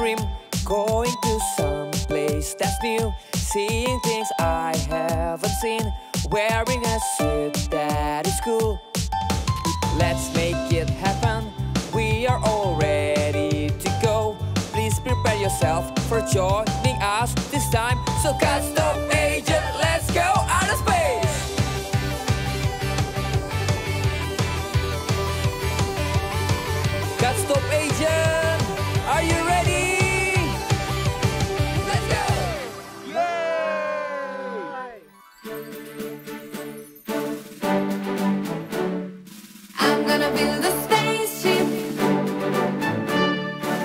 dream, going to some place that's new, seeing things I haven't seen, wearing a suit that is cool. Let's make it happen, we are all ready to go. Please prepare yourself for joining us this time. So custom agent, let's go outer space. Custom agent, are you ready? Let's go! Yay! I'm gonna build a spaceship.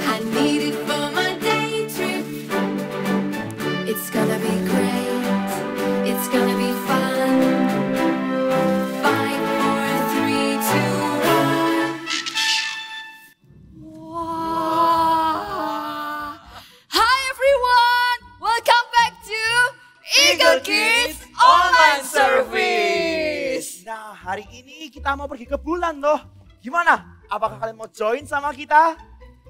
I need it for my day trip. It's gonna be great. It's gonna be fun. 5, 4, 3, 2, 1. Wow. Hi everyone. Welcome back to Eagle Kids Online Service. Nah, hari ini kita mau pergi ke bulan loh. Gimana? Apakah kalian mau join sama kita?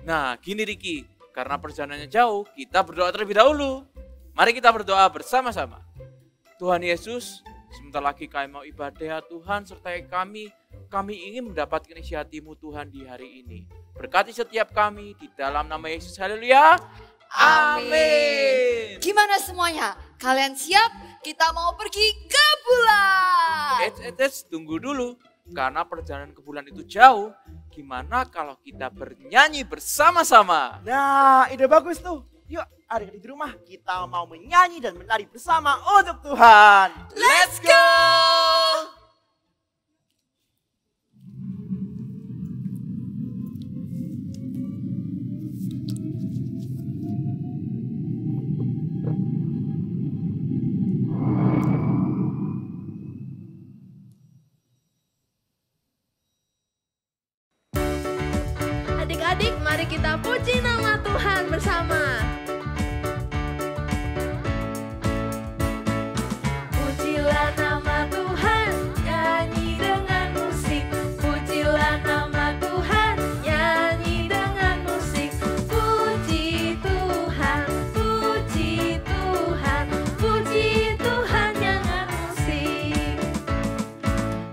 Nah, gini Riki, karena perjalanannya jauh, kita berdoa terlebih dahulu. Mari kita berdoa bersama-sama. Tuhan Yesus, sebentar lagi kami mau ibadah Tuhan, sertai kami. Kami ingin mendapatkan isi hati-Mu Tuhan di hari ini. Berkati setiap kami di dalam nama Yesus. Haleluya. Amin. Gimana semuanya? Kalian siap? Kita mau pergi ke bulan. Tunggu dulu. Karena perjalanan ke bulan itu jauh, gimana kalau kita bernyanyi bersama-sama? Nah, ide bagus tuh. Yuk, adik-adik di rumah kita mau menyanyi dan menari bersama untuk Tuhan. Let's go! Adik-adik, mari kita puji nama Tuhan bersama. Pujilah nama Tuhan, nyanyi dengan musik. Pujilah nama Tuhan, nyanyi dengan musik. Puji Tuhan, puji Tuhan, puji Tuhan dengan musik.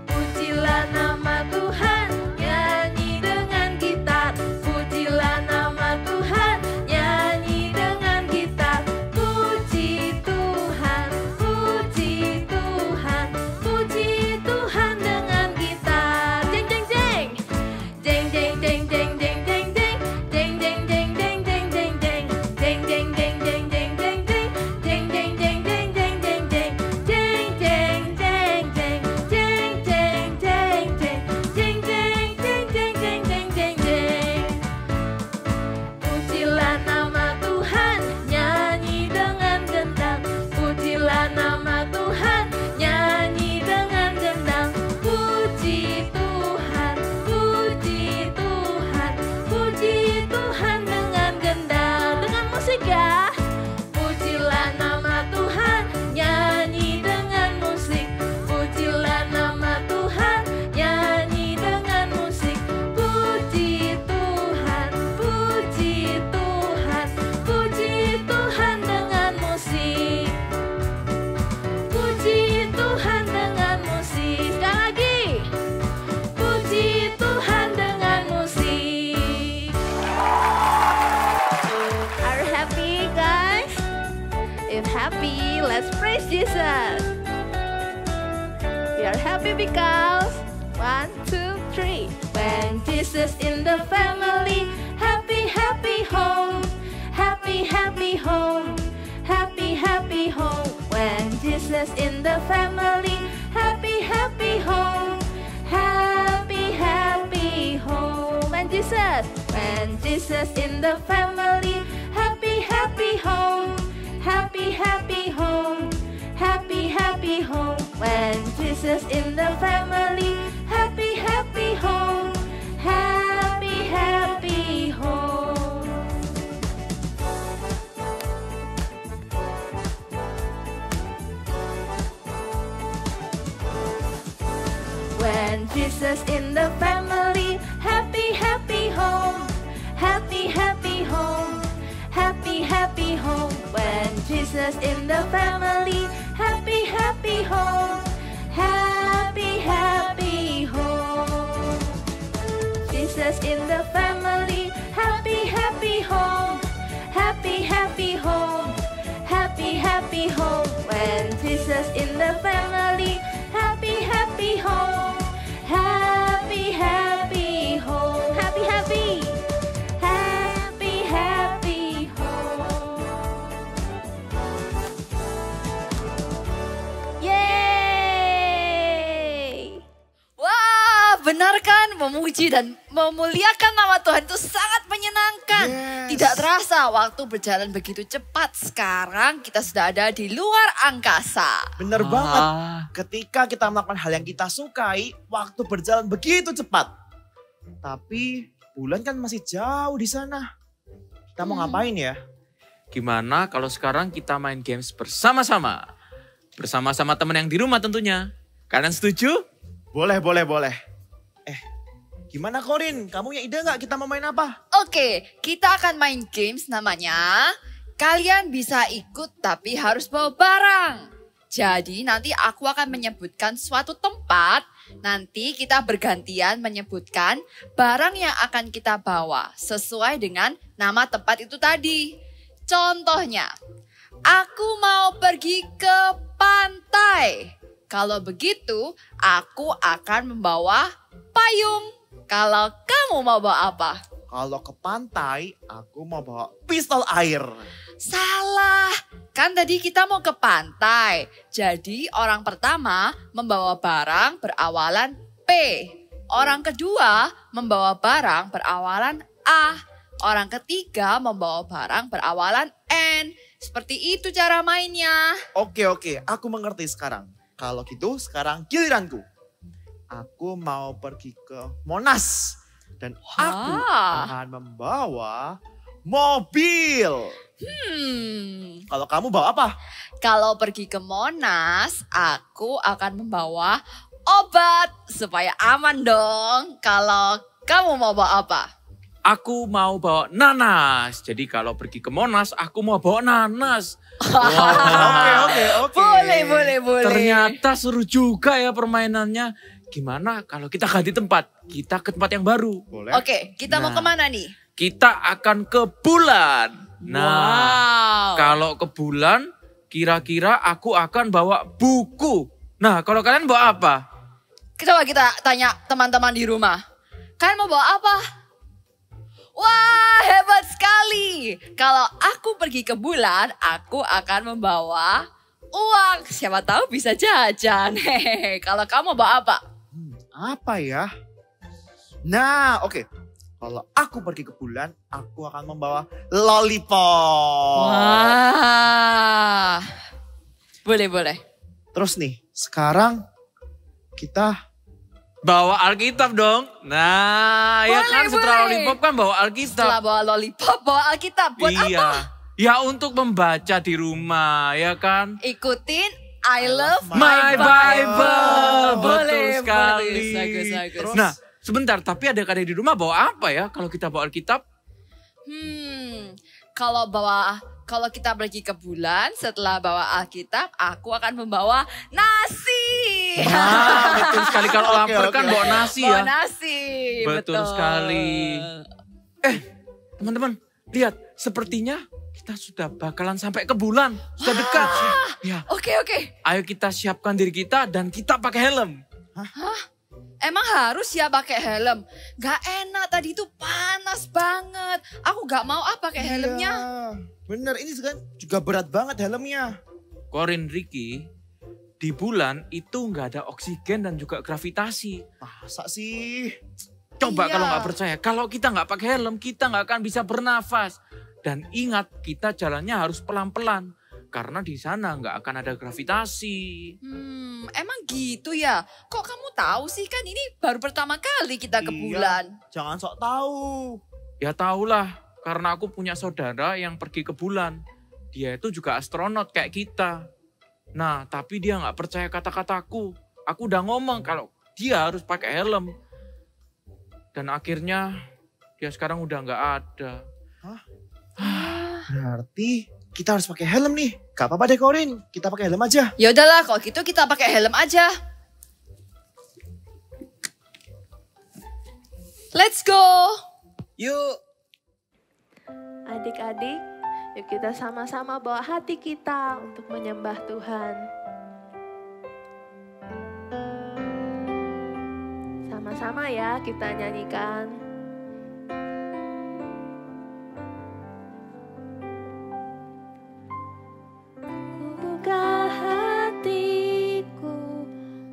Pujilah nama Tuhan, nyanyi dengan gitar. Pujilah nama Tuhan, nyanyi dengan gitar. Puji Tuhan, puji Tuhan, puji Tuhan dengan gitar. Jeng jeng jeng, jeng jeng jeng jeng jeng jeng jeng, jeng jeng jeng jeng jeng jeng jeng, jeng jeng jeng jeng jeng jeng jeng, jeng jeng jeng jeng jeng jeng jeng, jeng jeng jeng jeng, jeng jeng jeng jeng, jeng jeng jeng jeng jeng jeng jeng jeng. Pujilah nama Tuhan, nyanyi dengan gendang. Pujilah nama Tuhan, nyanyi dengan gendang. Puji Tuhan, puji Tuhan, puji Tuhan dengan gendang. Dengan musik ya. Pujilah nama Tuhan, nyanyi dengan musik. Pujilah nama Tuhan, nyanyi dengan musik. Puji Tuhan, puji Tuhan, puji Tuhan dengan musik. Puji Tuhan dengan musik. Sekali lagi. Puji Tuhan dengan musik. Are you happy guys? If happy, let's praise Jesus. We are happy because 1, 2, 3. When Jesus in the family, happy, happy home. Happy, happy home. Happy, happy home. When Jesus in the family, happy, happy home. Happy, happy home. When Jesus in the family, happy, happy home. Happy, happy home. Happy, happy home. When Jesus in the family, happy, happy home. Happy, happy home. When Jesus in the family, happy, happy home. Happy, happy home. Jesus in the family. Happy, happy home. Happy, happy home. Jesus in the family. Happy, happy home. Happy, happy home. Happy, happy home. When Jesus in the family. Happy, happy home. Happy, happy home. Happy, happy. Happy, happy home. Yeay! Wah, benar kan? Memuji dan memuliakan nama Tuhan itu sangat menyenangkan. Yes. Tidak terasa waktu berjalan begitu cepat. Sekarang kita sudah ada di luar angkasa. Bener banget. Ketika kita melakukan hal yang kita sukai, waktu berjalan begitu cepat. Tapi bulan kan masih jauh di sana. Kita mau ngapain ya? Gimana kalau sekarang kita main games bersama-sama? Bersama-sama teman yang di rumah tentunya. Kalian setuju? Boleh. Gimana Korin? Kamu punya ide nggak kita mau main apa? Oke, kita akan main games namanya. Kalian bisa ikut tapi harus bawa barang. Jadi nanti aku akan menyebutkan suatu tempat. Nanti kita bergantian menyebutkan barang yang akan kita bawa sesuai dengan nama tempat itu tadi. Contohnya, aku mau pergi ke pantai. Kalau begitu, aku akan membawa payung. Kalau kamu mau bawa apa? Kalau ke pantai, aku mau bawa pistol air. Salah, kan tadi kita mau ke pantai. Jadi orang pertama membawa barang berawalan P. Orang kedua membawa barang berawalan A. Orang ketiga membawa barang berawalan N. Seperti itu cara mainnya. Oke, aku mengerti sekarang. Kalau gitu sekarang giliranku. Aku mau pergi ke Monas. Dan aku akan membawa mobil. Kalau kamu bawa apa? Kalau pergi ke Monas, aku akan membawa obat supaya aman dong. Kalau kamu mau bawa apa? Aku mau bawa nanas. Jadi kalau pergi ke Monas, aku mau bawa nanas. Oke. Boleh. Ternyata seru juga ya permainannya. Gimana kalau kita ganti tempat? Kita ke tempat yang baru. Boleh. Oke, kita mau Nah. kemana nih? Kita akan ke bulan. Nah, Wow. kalau ke bulan, kira-kira aku akan bawa buku. Nah, kalau kalian bawa apa? Coba kita tanya teman-teman di rumah. Kalian mau bawa apa? Wah, hebat sekali. Kalau aku pergi ke bulan, aku akan membawa uang. Siapa tahu bisa jajan. Hehehe. Kalau kamu bawa apa? Apa ya? Nah, oke. Kalau aku pergi ke bulan, aku akan membawa lollipop. Wah. Boleh. Terus nih, sekarang kita Bawa Alkitab dong. Nah, ya kan setelah boleh. lollipop kan bawa Alkitab. Setelah bawa lollipop, bawa Alkitab. Buat iya. apa? Ya untuk membaca di rumah, ya kan? Ikutin I love My Bible. Betul Boleh, sekali. Bagus. Nah, sebentar, tapi ada kadang di rumah bawa apa ya kalau kita bawa Alkitab? Kalau kita pergi ke bulan, setelah bawa Alkitab, aku akan membawa nasi. Nah, betul sekali. Kalau Oke, lapar kan oke. bawa nasi Bawa ya. nasi. Betul sekali. Teman-teman, lihat. Sepertinya kita sudah bakalan sampai ke bulan. Sudah dekat. Ya, Oke. ayo kita siapkan diri kita dan kita pakai helm. Emang harus ya pakai helm? Gak enak, tadi itu panas banget. Aku gak mau pakai helmnya. Iya, bener, ini juga berat banget helmnya. Korin, Ricky, di bulan itu nggak ada oksigen dan juga gravitasi. Masa sih? Coba Iya. kalau nggak percaya, kalau kita nggak pakai helm, kita nggak akan bisa bernafas. Dan ingat, kita jalannya harus pelan-pelan. Karena di sana nggak akan ada gravitasi. Emang gitu ya? Kok kamu tahu sih? Kan ini baru pertama kali kita ke Iya. bulan. Jangan sok tahu. Ya tahulah, karena aku punya saudara yang pergi ke bulan. Dia itu juga astronot kayak kita. Nah, tapi dia nggak percaya kata-kataku. Aku udah ngomong kalau dia harus pakai helm. Dan akhirnya dia sekarang udah nggak ada. Berarti kita harus pakai helm nih. Gak apa-apa deh Corin, kita pakai helm aja. Ya udahlah, kalau gitu kita pakai helm aja. Let's go. Yuk. Adik-adik, yuk kita sama-sama bawa hati kita untuk menyembah Tuhan. Sama-sama ya kita nyanyikan. Ku buka hatiku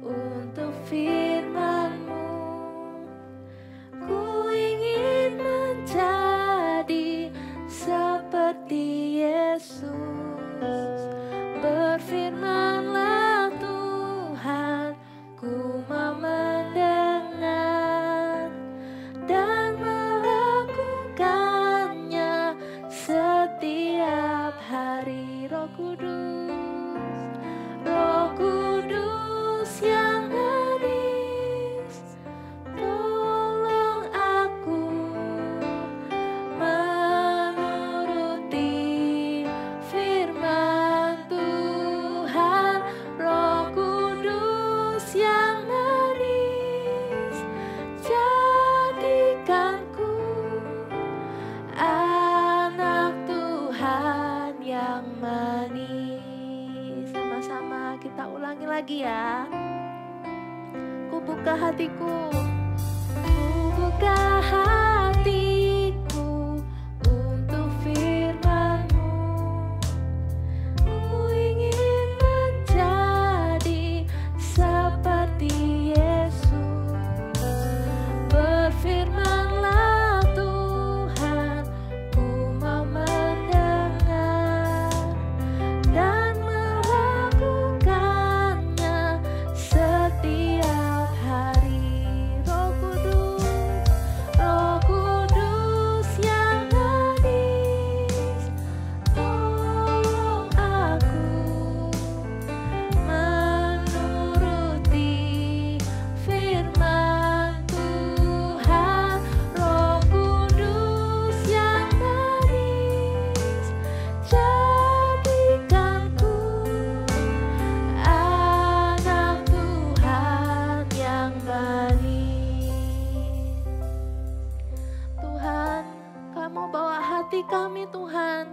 untuk firman-Mu. Ku ingin menjadi seperti Yesus. Berfirmanlah Tuhan, ku mau mendengar dan melakukannya setiap hari. Roh Kudus yang manis, tolong aku menuruti firman Tuhan. Roh Kudus yang manis, jadikanku anak Tuhan yang manis. Sama-sama kita ulangi lagi ya. Ku buka hatiku, ku buka hatiku untuk firman-Mu. Ku ingin menjadi seperti Yesus. Berfirmanlah Tuhan, ku mau mendengar dan melakukannya setiap hari. Roh Kudus yang manis, tolong aku menuruti firman Tuhan. Roh Kudus yang manis, jadikanku anak Tuhan yang manis. Tuhan, Kamu bawa hati kami Tuhan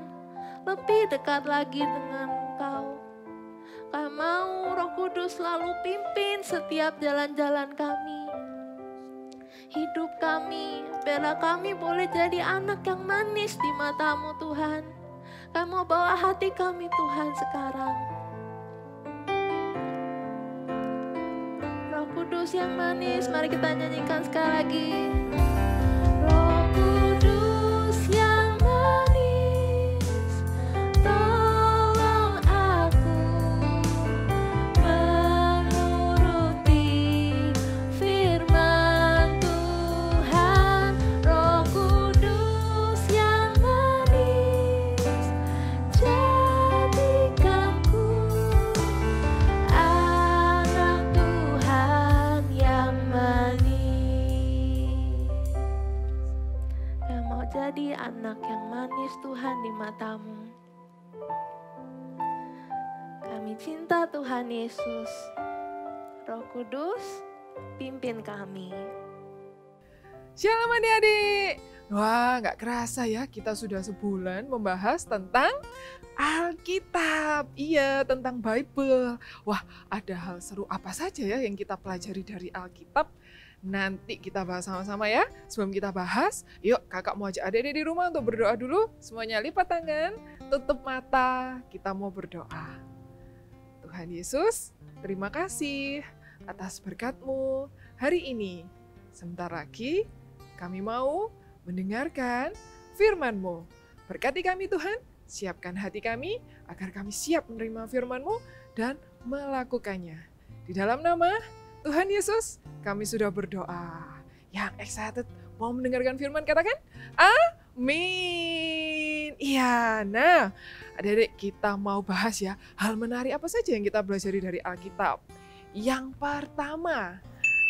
lebih dekat lagi dengan Engkau. Kami mau Roh Kudus selalu pimpin setiap jalan-jalan kami. Hidup kami, biarlah kami boleh jadi anak yang manis di mata-Mu Tuhan. Kamu bawa hati kami Tuhan sekarang. Roh Kudus yang manis, mari kita nyanyikan sekali lagi. Roh Kudus yang manis, tolong aku menuruti firman Tuhan. Roh Kudus yang manis, jadikanku anak Tuhan yang manis. Kami mau jadi anak yang manis Tuhan di mata-Mu. Kami cinta Tuhan Yesus. Roh Kudus, pimpin kami. Shalom adik-adik. Wah, nggak kerasa ya kita sudah sebulan membahas tentang Alkitab. Iya, tentang Bible. Wah, ada hal seru apa saja ya yang kita pelajari dari Alkitab? Nanti kita bahas sama-sama ya. Sebelum kita bahas, yuk kakak mau ajak adik-adik di rumah untuk berdoa dulu. Semuanya lipat tangan, tutup mata, kita mau berdoa. Tuhan Yesus, terima kasih atas berkat-Mu hari ini. Sebentar lagi kami mau mendengarkan firman-Mu. Berkati kami Tuhan, siapkan hati kami agar kami siap menerima firman-Mu dan melakukannya. Di dalam nama Tuhan Yesus, kami sudah berdoa. Yang excited mau mendengarkan firman katakan, amin. Iya, nah adik-adik kita mau bahas ya, hal menarik apa saja yang kita pelajari dari Alkitab. Yang pertama,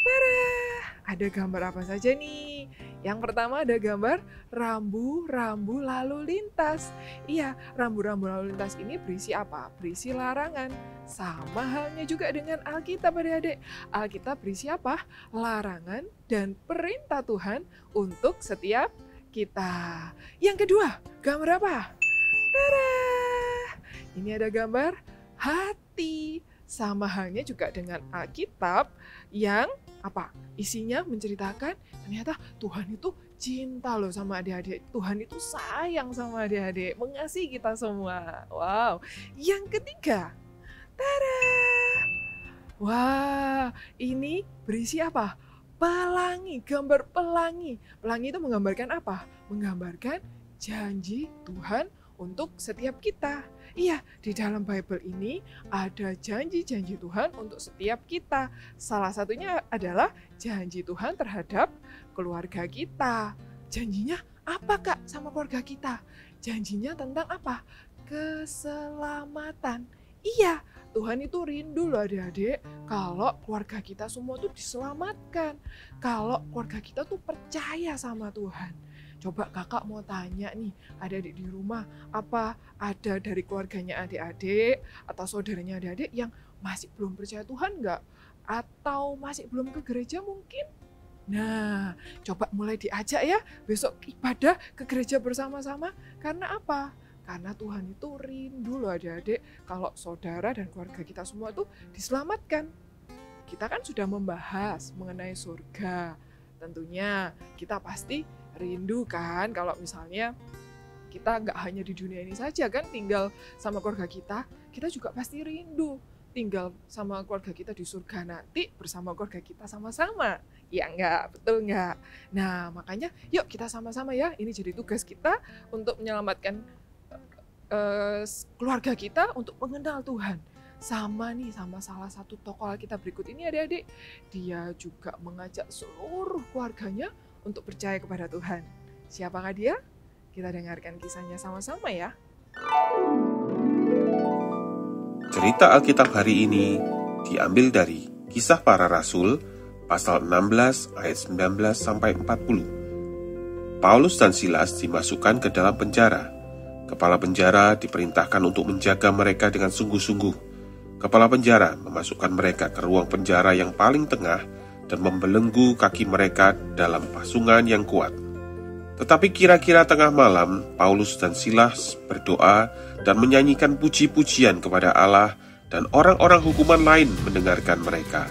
tada, ada gambar apa saja nih? Yang pertama ada gambar rambu-rambu lalu lintas. Iya, rambu-rambu lalu lintas ini berisi apa? Berisi larangan. Sama halnya juga dengan Alkitab adik-adik. Alkitab berisi apa? Larangan dan perintah Tuhan untuk setiap kita. Yang kedua, gambar apa? Tada! Ini ada gambar hati. Sama halnya juga dengan Alkitab yang apa? Isinya menceritakan ternyata Tuhan itu cinta loh sama adik-adik. Tuhan itu sayang sama adik-adik, mengasihi kita semua. Wow. Yang ketiga, tada! Wah, ini berisi apa? Pelangi, gambar pelangi. Pelangi itu menggambarkan apa? Menggambarkan janji Tuhan untuk setiap kita. Iya, di dalam Bible ini ada janji-janji Tuhan untuk setiap kita. Salah satunya adalah janji Tuhan terhadap keluarga kita. Janjinya apa Kak sama keluarga kita? Janjinya tentang apa? Keselamatan. Iya, Tuhan itu rindu loh adik-adik kalau keluarga kita semua tuh diselamatkan. Kalau keluarga kita tuh percaya sama Tuhan. Coba kakak mau tanya nih, adik-adik di rumah, apa ada dari keluarganya adik-adik atau saudaranya adik-adik yang masih belum percaya Tuhan nggak? Atau masih belum ke gereja mungkin? Nah, coba mulai diajak ya besok ibadah ke gereja bersama-sama. Karena apa? Karena Tuhan itu rindu loh adik-adik kalau saudara dan keluarga kita semua tuh diselamatkan. Kita kan sudah membahas mengenai surga. Tentunya kita pasti rindu kan kalau misalnya kita nggak hanya di dunia ini saja kan tinggal sama keluarga kita juga pasti rindu tinggal sama keluarga kita di surga nanti bersama keluarga kita sama-sama. Ya enggak, betul enggak? Nah makanya yuk kita sama-sama ya, ini jadi tugas kita untuk menyelamatkan keluarga kita untuk mengenal Tuhan. Sama salah satu tokoh Alkitab berikut ini adik-adik, dia juga mengajak seluruh keluarganya untuk percaya kepada Tuhan. Siapakah dia? Kita dengarkan kisahnya sama-sama ya. Cerita Alkitab hari ini diambil dari Kisah Para Rasul pasal 16 ayat 19 sampai 40. Paulus dan Silas dimasukkan ke dalam penjara. Kepala penjara diperintahkan untuk menjaga mereka dengan sungguh-sungguh. Kepala penjara memasukkan mereka ke ruang penjara yang paling tengah dan membelenggu kaki mereka dalam pasungan yang kuat. Tetapi kira-kira tengah malam, Paulus dan Silas berdoa dan menyanyikan puji-pujian kepada Allah dan orang-orang hukuman lain mendengarkan mereka.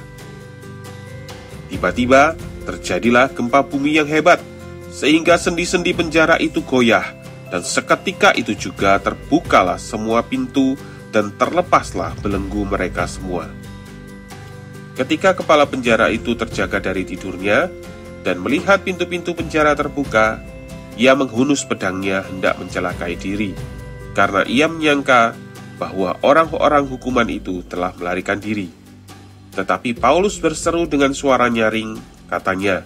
Tiba-tiba terjadilah gempa bumi yang hebat, sehingga sendi-sendi penjara itu goyah, dan seketika itu juga terbukalah semua pintu dan terlepaslah belenggu mereka semua. Ketika kepala penjara itu terjaga dari tidurnya dan melihat pintu-pintu penjara terbuka, ia menghunus pedangnya hendak mencelakai diri, karena ia menyangka bahwa orang-orang hukuman itu telah melarikan diri. Tetapi Paulus berseru dengan suara nyaring, katanya,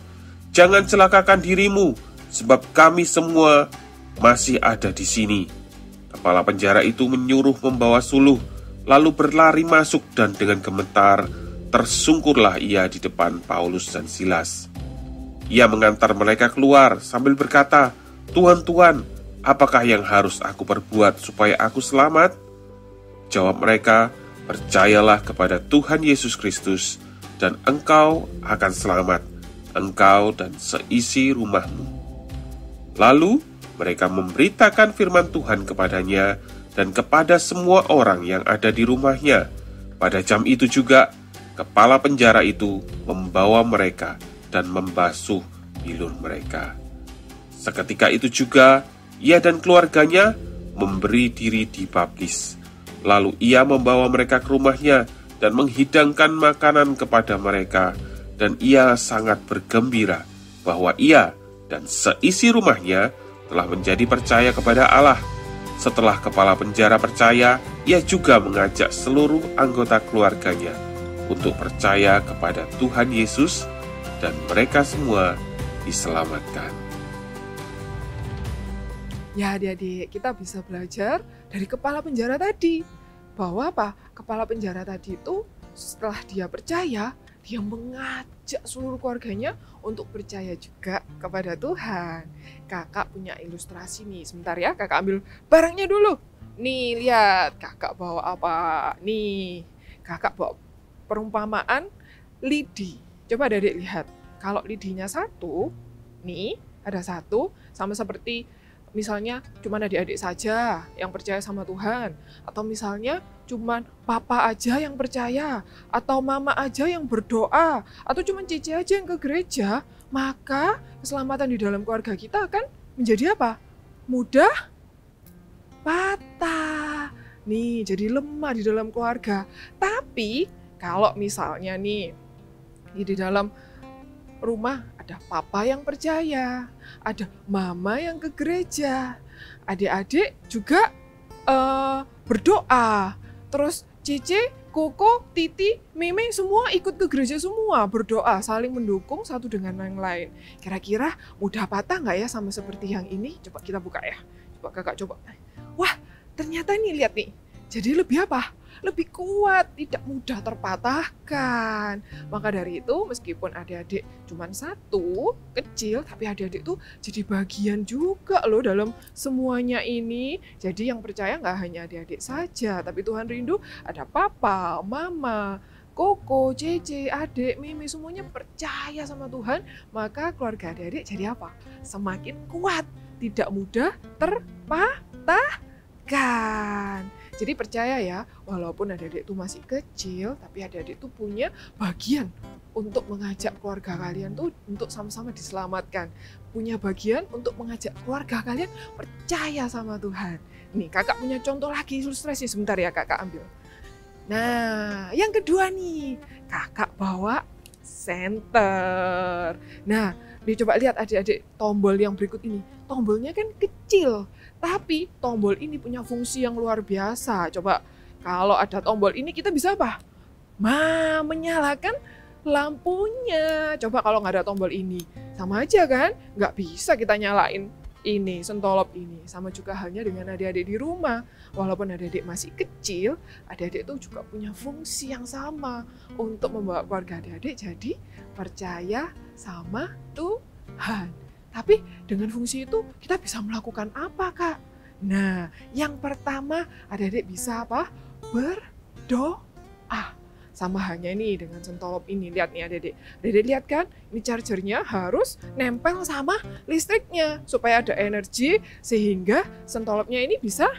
"Jangan celakakan dirimu, sebab kami semua masih ada di sini." Kepala penjara itu menyuruh membawa suluh, lalu berlari masuk dan dengan gemetar tersungkurlah ia di depan Paulus dan Silas. Ia mengantar mereka keluar sambil berkata, "Tuhan, Tuhan, apakah yang harus aku perbuat supaya aku selamat?" Jawab mereka, "Percayalah kepada Tuhan Yesus Kristus, dan engkau akan selamat, engkau dan seisi rumahmu." Lalu mereka memberitakan firman Tuhan kepadanya dan kepada semua orang yang ada di rumahnya. Pada jam itu juga, kepala penjara itu membawa mereka dan membasuh bilur mereka. Seketika itu juga, ia dan keluarganya memberi diri dibaptis. Lalu ia membawa mereka ke rumahnya dan menghidangkan makanan kepada mereka, dan ia sangat bergembira bahwa ia dan seisi rumahnya telah menjadi percaya kepada Allah. Setelah kepala penjara percaya, ia juga mengajak seluruh anggota keluarganya untuk percaya kepada Tuhan Yesus, dan mereka semua diselamatkan. Ya adik-adik, kita bisa belajar dari kepala penjara tadi. Bahwa apa? Kepala penjara tadi itu setelah dia percaya, dia mengajak seluruh keluarganya untuk percaya juga kepada Tuhan. Kakak punya ilustrasi nih, sebentar ya, kakak ambil barangnya dulu. Nih lihat, kakak bawa apa? Nih, kakak bawa perumpamaan lidi. Coba adik lihat, kalau lidinya satu, nih ada satu, sama seperti misalnya cuman adik-adik saja yang percaya sama Tuhan, atau misalnya cuman papa aja yang percaya, atau mama aja yang berdoa, atau cuman cici aja yang ke gereja, maka keselamatan di dalam keluarga kita akan menjadi apa? Mudah patah. Nih, jadi lemah di dalam keluarga. Tapi kalau misalnya nih di dalam rumah ada papa yang percaya, ada mama yang ke gereja, adik-adik juga berdoa, terus Cici, Koko, Titi, Meme semua ikut ke gereja semua, berdoa, saling mendukung satu dengan yang lain. Kira-kira mudah patah nggak ya sama seperti yang ini? Coba kita buka ya, coba kakak coba. Wah, ternyata nih lihat nih, jadi lebih apa? Lebih kuat, tidak mudah terpatahkan. Maka dari itu meskipun adik-adik cuma satu, kecil, tapi adik-adik tuh jadi bagian juga loh dalam semuanya ini. Jadi yang percaya nggak hanya adik-adik saja, tapi Tuhan rindu ada papa, mama, Koko, Cece, adik, Mimi, semuanya percaya sama Tuhan. Maka keluarga adik-adik jadi apa? Semakin kuat, tidak mudah terpatahkan. Jadi percaya ya, walaupun adik-adik itu masih kecil, tapi adik-adik itu punya bagian untuk mengajak keluarga kalian tuh untuk sama-sama diselamatkan. Punya bagian untuk mengajak keluarga kalian percaya sama Tuhan. Nih kakak punya contoh lagi ilustrasi, sebentar ya kakak ambil. Nah yang kedua nih, kakak bawa senter. Nah dicoba lihat adik-adik tombol yang berikut ini. Tombolnya kan kecil, tapi tombol ini punya fungsi yang luar biasa. Coba kalau ada tombol ini kita bisa apa? Menyalakan lampunya. Coba kalau nggak ada tombol ini, sama aja kan? Nggak bisa kita nyalain ini, sentolop ini. Sama juga halnya dengan adik-adik di rumah. Walaupun adik-adik masih kecil, adik-adik itu juga punya fungsi yang sama untuk membawa keluarga adik-adik jadi percaya sama Tuhan. Tapi dengan fungsi itu kita bisa melakukan apa Kak? Nah yang pertama adik-adik bisa apa? Berdoa. Sama halnya nih dengan sentolop ini. Lihat nih adik-adik. Adik-adik lihat kan? Ini chargernya harus nempel sama listriknya. Supaya ada energi sehingga sentolopnya ini bisa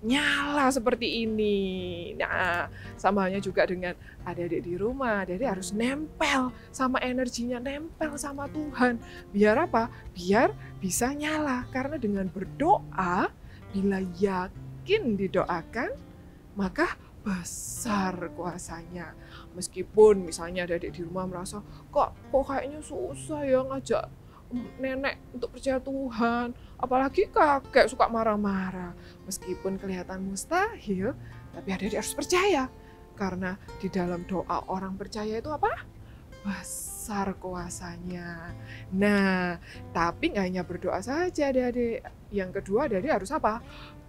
nyala seperti ini. Nah, sama halnya juga dengan adik-adik di rumah. Adik-adik harus nempel sama energinya, nempel sama Tuhan. Biar apa? Biar bisa nyala. Karena dengan berdoa, bila yakin didoakan, maka besar kuasanya. Meskipun misalnya adik-adik di rumah merasa, kok kayaknya susah ya ngajak nenek untuk percaya Tuhan, apalagi kakek suka marah-marah. Meskipun kelihatan mustahil, tapi adik-adik harus percaya. Karena di dalam doa orang percaya itu apa? Besar kuasanya. Nah, tapi nggak hanya berdoa saja adik-adik. Yang kedua adik-adik harus apa?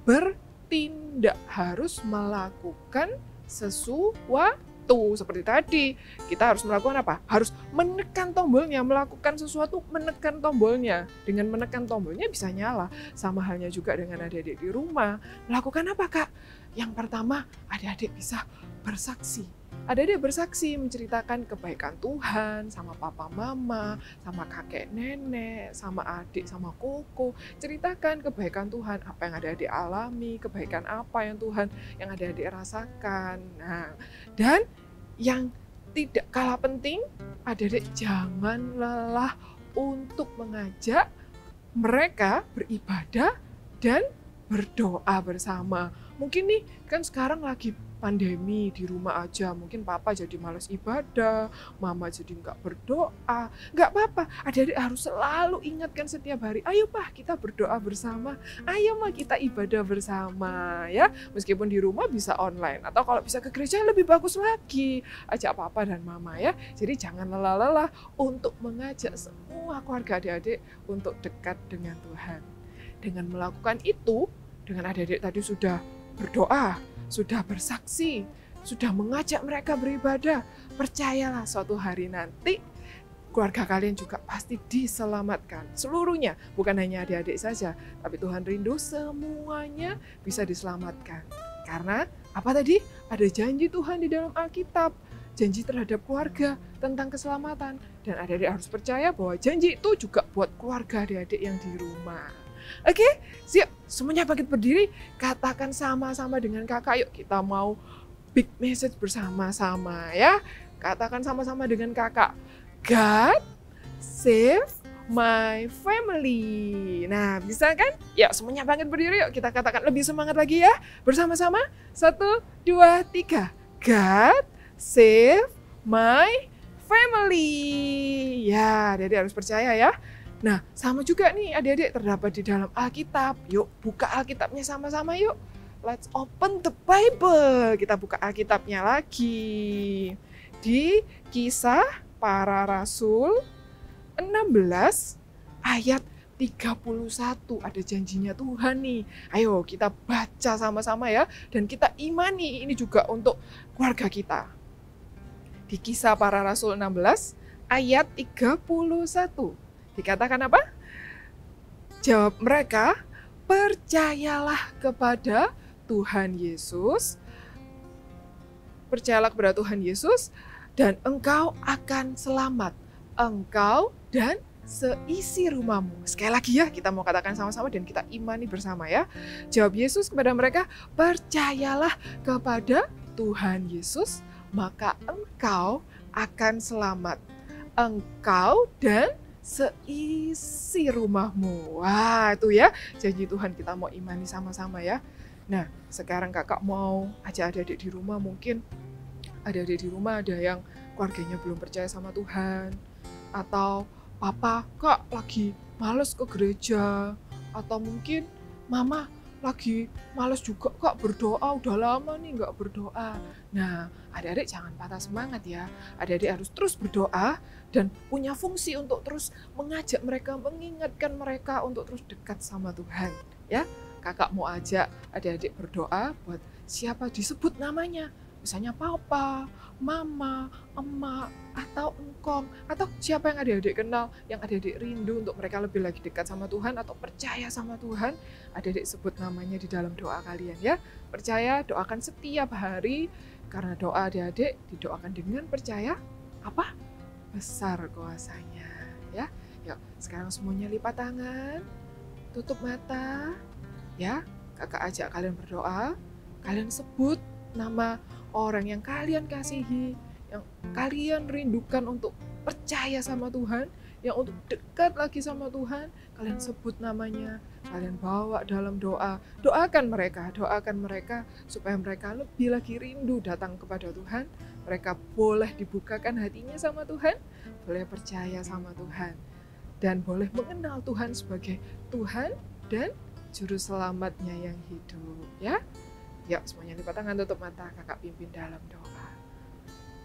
Bertindak, harus melakukan sesuatu. Seperti tadi, kita harus melakukan apa? Harus menekan tombolnya, melakukan sesuatu, menekan tombolnya. Dengan menekan tombolnya bisa nyala. Sama halnya juga dengan adik-adik di rumah. Melakukan apa Kak? Yang pertama, adik-adik bisa bersaksi. Adik-adik bersaksi menceritakan kebaikan Tuhan sama papa mama, sama kakek nenek, sama adik, sama Koko. Ceritakan kebaikan Tuhan, apa yang adik-adik alami, kebaikan apa yang Tuhan yang adik-adik rasakan. Nah, dan yang tidak kalah penting, adik-adik jangan lelah untuk mengajak mereka beribadah dan berdoa bersama. Mungkin nih kan sekarang lagi pandemi di rumah aja, mungkin papa jadi malas ibadah, mama jadi nggak berdoa. Nggak apa-apa, adik-adik harus selalu ingatkan setiap hari, ayo Pak kita berdoa bersama, ayo Ma kita ibadah bersama ya. Meskipun di rumah bisa online, atau kalau bisa ke gereja lebih bagus lagi, ajak papa dan mama ya. Jadi jangan lelah-lelah untuk mengajak semua keluarga adik-adik untuk dekat dengan Tuhan. Dengan melakukan itu, dengan adik-adik tadi sudah berdoa, sudah bersaksi, sudah mengajak mereka beribadah. Percayalah suatu hari nanti keluarga kalian juga pasti diselamatkan. Seluruhnya, bukan hanya adik-adik saja, tapi Tuhan rindu semuanya bisa diselamatkan. Karena apa tadi? Ada janji Tuhan di dalam Alkitab, janji terhadap keluarga tentang keselamatan. Dan adik-adik harus percaya bahwa janji itu juga buat keluarga adik-adik yang di rumah. Oke, siap. Semuanya bangkit berdiri, katakan sama-sama dengan kakak. Yuk kita mau big message bersama-sama ya. Katakan sama-sama dengan kakak. God save my family. Nah, bisa kan? Ya, semuanya bangkit berdiri. Yuk kita katakan lebih semangat lagi ya. Bersama-sama. 1, 2, 3. God save my family. Ya, adik-adik harus percaya ya. Nah, sama juga nih adik-adik terdapat di dalam Alkitab. Yuk, buka Alkitabnya sama-sama yuk. Let's open the Bible. Kita buka Alkitabnya lagi. Di Kisah Para Rasul 16 ayat 31. Ada janjinya Tuhan nih. Ayo kita baca sama-sama ya. Dan kita imani ini juga untuk keluarga kita. Di Kisah Para Rasul 16 ayat 31. Dikatakan apa? Jawab mereka, percayalah kepada Tuhan Yesus. Percayalah kepada Tuhan Yesus dan engkau akan selamat. Engkau dan seisi rumahmu. Sekali lagi ya, kita mau katakan sama-sama dan kita imani bersama ya. Jawab Yesus kepada mereka, percayalah kepada Tuhan Yesus, maka engkau akan selamat. Engkau dan seisi rumahmu. Wah, itu ya janji Tuhan, kita mau imani sama-sama ya. Nah, sekarang kakak mau ajak adik-adik di rumah. Mungkin adik-adik di rumah ada yang keluarganya belum percaya sama Tuhan. Atau papa, kak lagi males ke gereja. Atau mungkin mama lagi males juga kak berdoa, udah lama nih nggak berdoa. Nah, adik-adik jangan patah semangat ya. Adik-adik harus terus berdoa dan punya fungsi untuk terus mengajak mereka, mengingatkan mereka untuk terus dekat sama Tuhan. Ya, kakak mau ajak adik-adik berdoa buat siapa disebut namanya. Misalnya papa, mama, emak, atau engkong, atau siapa yang adik-adik kenal, yang adik-adik rindu untuk mereka lebih lagi dekat sama Tuhan atau percaya sama Tuhan, adik-adik sebut namanya di dalam doa kalian ya. Percaya, doakan setiap hari, karena doa adik-adik didoakan dengan percaya, apa? Besar kuasanya ya. Yuk, sekarang semuanya lipat tangan, tutup mata, ya. Kakak ajak kalian berdoa, kalian sebut nama orang yang kalian kasihi, yang kalian rindukan untuk percaya sama Tuhan, yang untuk dekat lagi sama Tuhan, kalian sebut namanya, kalian bawa dalam doa, doakan mereka supaya mereka lebih lagi rindu datang kepada Tuhan, mereka boleh dibukakan hatinya sama Tuhan, boleh percaya sama Tuhan, dan boleh mengenal Tuhan sebagai Tuhan dan Juru Selamatnya yang hidup ya. Yuk semuanya lipat tangan, tutup mata, kakak pimpin dalam doa.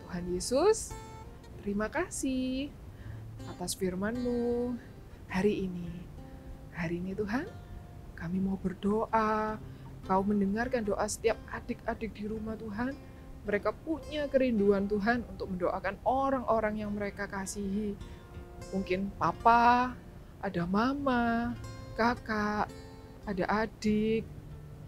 Tuhan Yesus, terima kasih atas firman-Mu hari ini. Hari ini Tuhan, kami mau berdoa, Kau mendengarkan doa setiap adik-adik di rumah Tuhan. Mereka punya kerinduan Tuhan untuk mendoakan orang-orang yang mereka kasihi. Mungkin papa, ada mama, kakak, ada adik,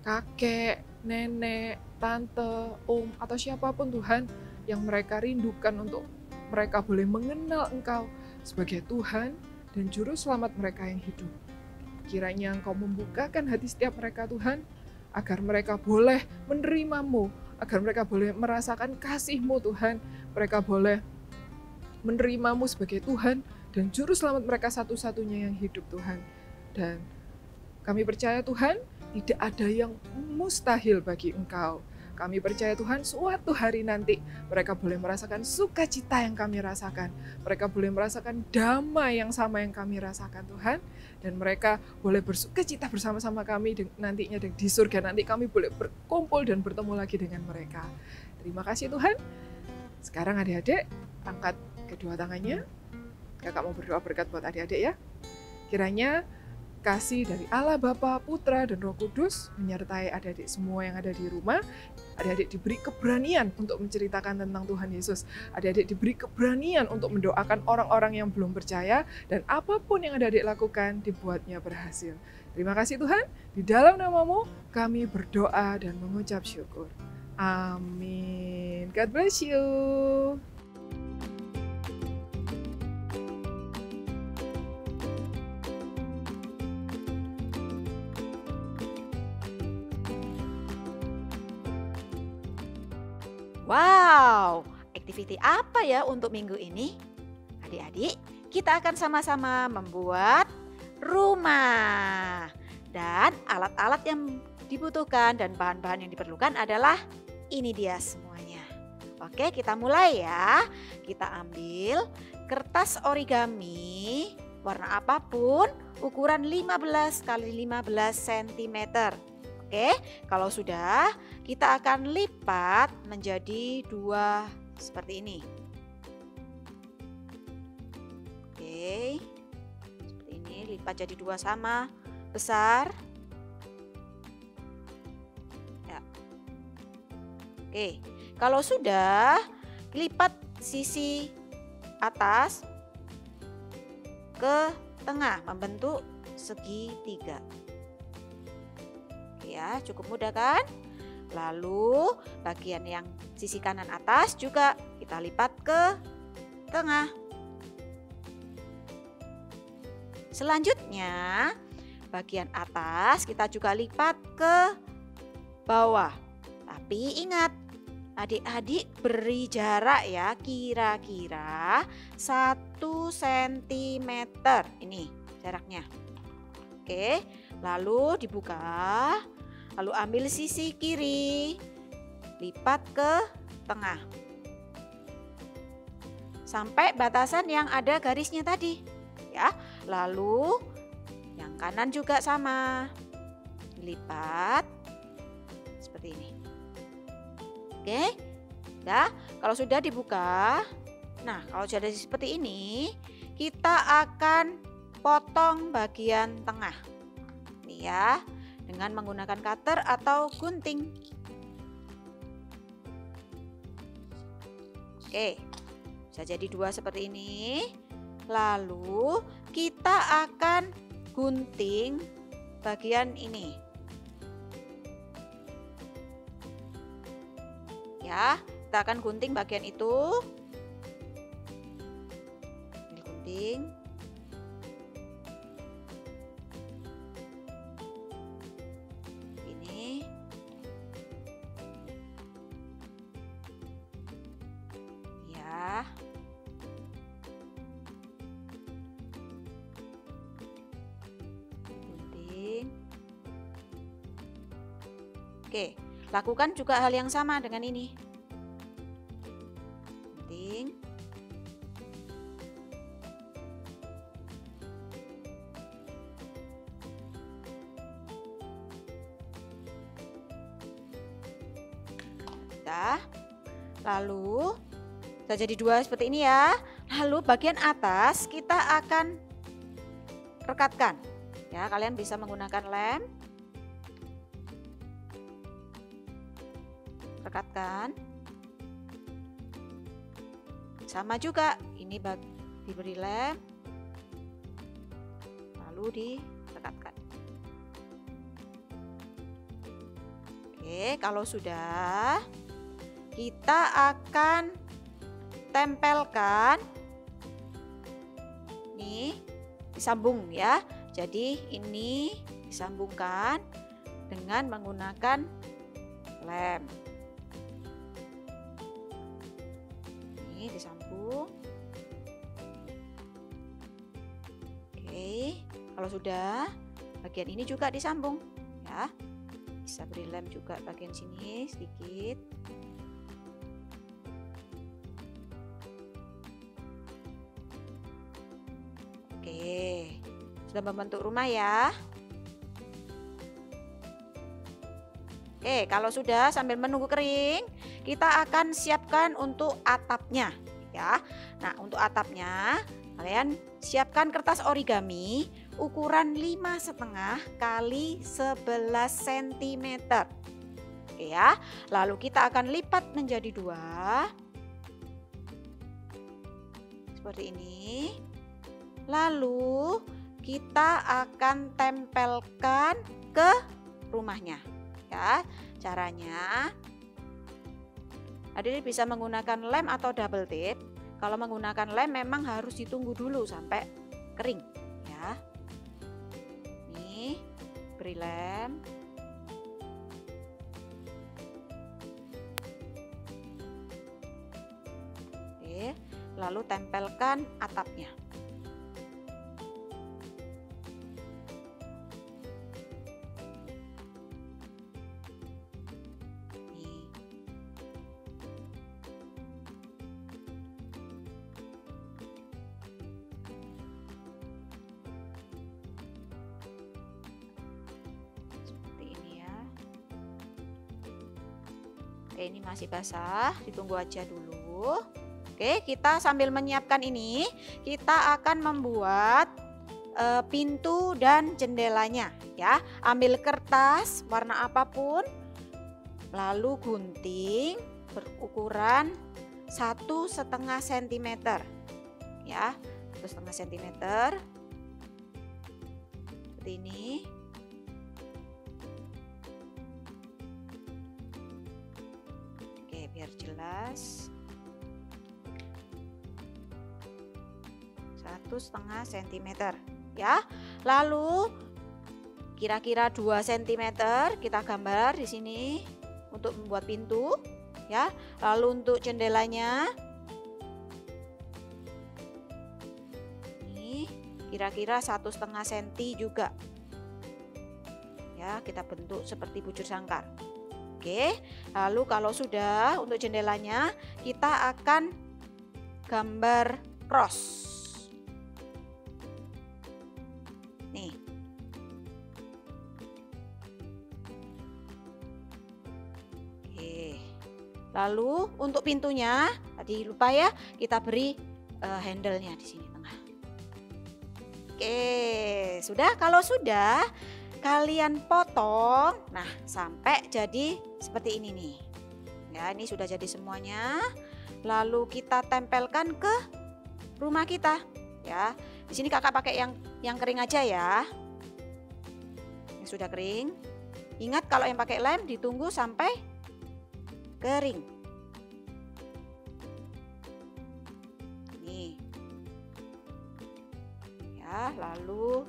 kakek, nenek, tante, om, atau siapapun Tuhan yang mereka rindukan untuk mereka boleh mengenal Engkau sebagai Tuhan dan Juru Selamat mereka yang hidup. Kiranya Engkau membukakan hati setiap mereka Tuhan, agar mereka boleh menerimamu, agar mereka boleh merasakan kasih-Mu Tuhan, mereka boleh menerimamu sebagai Tuhan dan Juru Selamat mereka satu-satunya yang hidup Tuhan. Dan kami percaya Tuhan, tidak ada yang mustahil bagi Engkau. Kami percaya Tuhan, suatu hari nanti mereka boleh merasakan sukacita yang kami rasakan. Mereka boleh merasakan damai yang sama yang kami rasakan Tuhan. Dan mereka boleh bersukacita bersama-sama kami nantinya di surga. Nanti kami boleh berkumpul dan bertemu lagi dengan mereka. Terima kasih Tuhan. Sekarang adik-adik angkat kedua tangannya. Kakak mau berdoa berkat buat adik-adik ya. Kiranya kasih dari Allah Bapa, Putra, dan Roh Kudus menyertai adik-adik semua yang ada di rumah. Adik-adik diberi keberanian untuk menceritakan tentang Tuhan Yesus. Adik-adik diberi keberanian untuk mendoakan orang-orang yang belum percaya, dan apapun yang adik-adik lakukan dibuatnya berhasil. Terima kasih Tuhan, di dalam nama-Mu kami berdoa dan mengucap syukur. Amin. God bless you. Wow, aktiviti apa ya untuk minggu ini? Adik-adik, kita akan sama-sama membuat rumah. Dan alat-alat yang dibutuhkan dan bahan-bahan yang diperlukan adalah ini dia semuanya. Oke, kita mulai ya. Kita ambil kertas origami warna apapun, ukuran 15 x 15 cm. Oke, kalau sudah, kita akan lipat menjadi 2 seperti ini. Oke, seperti ini, lipat jadi 2 sama besar. Ya. Oke, kalau sudah, lipat sisi atas ke tengah membentuk segitiga. Ya, cukup mudah kan? Lalu bagian yang sisi kanan atas juga kita lipat ke tengah. Selanjutnya, bagian atas kita juga lipat ke bawah. Tapi ingat, adik-adik beri jarak ya, kira-kira 1 cm. Ini jaraknya. Oke, lalu dibuka. Lalu ambil sisi kiri, lipat ke tengah. Sampai batasan yang ada garisnya tadi. Ya, lalu yang kanan juga sama. Lipat seperti ini. Oke. Ya, kalau sudah dibuka. Nah, kalau sudah seperti ini, kita akan potong bagian tengah. Nih ya. Dengan menggunakan cutter atau gunting. Oke, bisa jadi 2 seperti ini. Lalu kita akan gunting bagian ini. Ya, kita akan gunting bagian itu. Ini gunting. Oke, lakukan juga hal yang sama dengan ini. Gunting. Nah, lalu sudah jadi 2 seperti ini ya. Lalu bagian atas kita akan rekatkan. Ya, kalian bisa menggunakan lem. Rekatkan. Sama juga, ini diberi lem, lalu direkatkan. Oke, kalau sudah, kita akan tempelkan. Nih, disambung ya. Jadi ini disambungkan dengan menggunakan lem. Disambung. Oke, kalau sudah, bagian ini juga disambung ya. Bisa beri lem juga bagian sini sedikit. Oke, sudah membentuk rumah ya. Oke, kalau sudah, sambil menunggu kering, kita akan siapkan untuk atapnya ya. Nah, untuk atapnya kalian siapkan kertas origami ukuran 5,5 kali 11 cm. Oke ya, lalu kita akan lipat menjadi 2. Seperti ini. Lalu kita akan tempelkan ke rumahnya. Ya, caranya adik bisa menggunakan lem atau double tape. Kalau menggunakan lem memang harus ditunggu dulu sampai kering ya. Nih, beri lem. Oke, lalu tempelkan atapnya. Oke, ini masih basah, ditunggu aja dulu. Oke, kita sambil menyiapkan ini, kita akan membuat pintu dan jendelanya ya. Ambil kertas warna apapun, lalu gunting berukuran 1,5 cm ya, 1,5 cm seperti ini. Biar jelas, 1,5 cm ya. Lalu kira-kira 2 cm kita gambar di sini untuk membuat pintu ya. Lalu untuk jendelanya ini kira-kira 1,5 cm juga ya, kita bentuk seperti bujur sangkar. Oke, lalu kalau sudah untuk jendelanya kita akan gambar cross. Nih. Oke. Lalu untuk pintunya tadi lupa ya, kita beri handle-nya di sini tengah. Oke, sudah. Kalau sudah kalian potong, nah sampai jadi seperti ini nih. Ya, ini sudah jadi semuanya. Lalu kita tempelkan ke rumah kita. Ya, di sini kakak pakai yang kering aja ya. Yang sudah kering. Ingat kalau yang pakai lem ditunggu sampai kering. Nih. Ya, lalu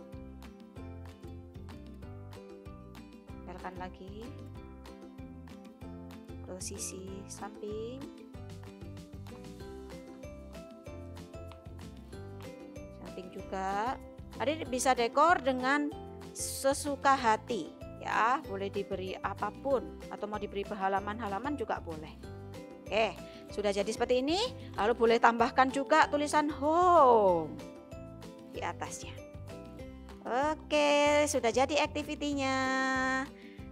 tempelkan lagi ke sisi samping. Samping juga. Adik bisa dekor dengan sesuka hati ya, boleh diberi apapun atau mau diberi halaman-halaman juga boleh. Oke, sudah jadi seperti ini. Lalu boleh tambahkan juga tulisan home di atasnya. Oke, sudah jadi aktivitinya.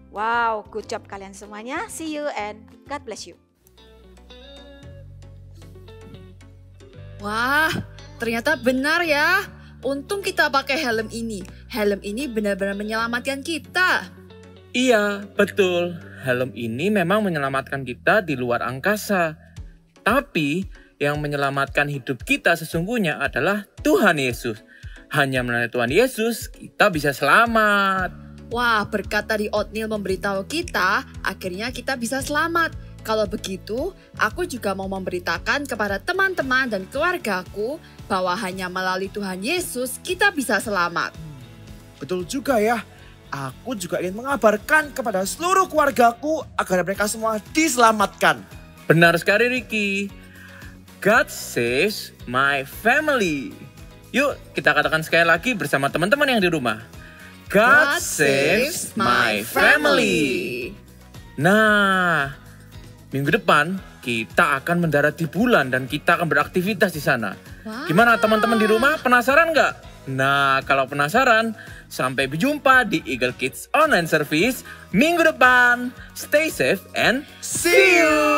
Wow, good job kalian semuanya. See you and God bless you. Wah, ternyata benar ya. Untung kita pakai helm ini. Helm ini benar-benar menyelamatkan kita. Iya, betul. Helm ini memang menyelamatkan kita di luar angkasa. Tapi yang menyelamatkan hidup kita sesungguhnya adalah Tuhan Yesus. Hanya melalui Tuhan Yesus kita bisa selamat. Wah, berkat tadi Otniel memberitahu kita, akhirnya kita bisa selamat. Kalau begitu, aku juga mau memberitakan kepada teman-teman dan keluargaku bahwa hanya melalui Tuhan Yesus kita bisa selamat. Betul juga ya. Aku juga ingin mengabarkan kepada seluruh keluargaku agar mereka semua diselamatkan. Benar sekali Ricky. God saves my family. Yuk kita katakan sekali lagi bersama teman-teman yang di rumah. God saves my family. Nah, minggu depan kita akan mendarat di bulan dan kita akan beraktivitas di sana. Wow. Gimana teman-teman di rumah, penasaran nggak? Nah, kalau penasaran, sampai berjumpa di Eagle Kids Online Service minggu depan. Stay safe and see you!